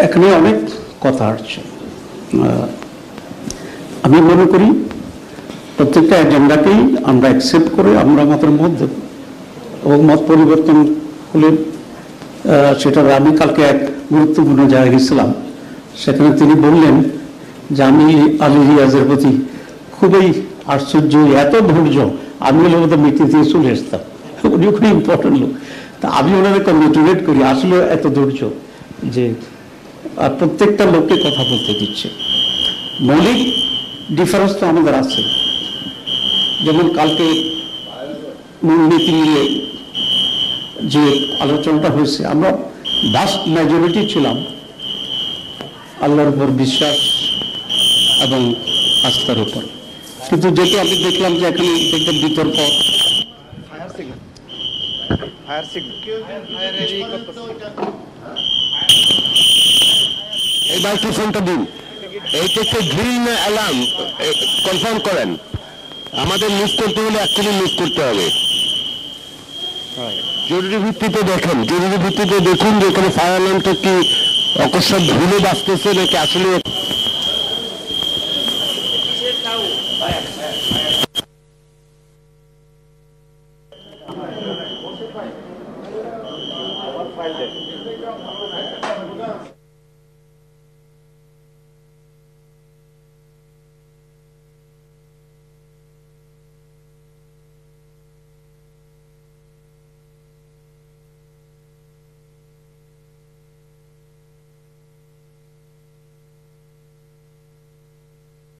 এখানে অনেক কথা আসছে। আমি মনে করি প্রত্যেকটা এজেন্ডাকেই আমরা অ্যাকসেপ্ট করে আমরা আমাদের মত দেব এবং মত পরিবর্তন হলে সেটা আমি কালকে এক গুরুত্বপূর্ণ জায়গায় গেছিলাম, সেখানে তিনি বললেন যে আমি আলী রিয়াজের প্রতি খুবই আশ্চর্য, এত ধৈর্য, আমি হলে ওদের মিটিং দিয়ে চলে আসতাম, উনি খুব ইম্পর্টেন্ট লোক। তা আমি ওনাদের কংগ্রেচুলেট করি, আসলে এত ধৈর্য যে প্রত্যেকটা লোককে কথা বলতে দিচ্ছে। মৌলিক ডিফারেন্স তো আমাদের আছে, যেমন কালকে মূলনীতি নিয়ে যে আলোচনাটা হয়েছে, আমরা ভাস্ট মেজরিটি ছিলাম আল্লাহর উপর বিশ্বাস এবং আস্থার উপর, কিন্তু যেটা আমি দেখলাম যে এখানে একটা বিতর্ক, এই মাইক্রোফোনটা দিন, এইটাকে গ্রিন অ্যালার্ম কনফার্ম করেন। আমাদের মিস করতে হলে অ্যাকচুয়ালি মিস করতে হবে। জরুরি ভিত্তিতে দেখেন, জরুরি ভিত্তিতে দেখুন যে এখানে ফায়ার অ্যালার্মটা কি অকস্মাৎ ভুলে বাঁচতেছে নাকি আসলে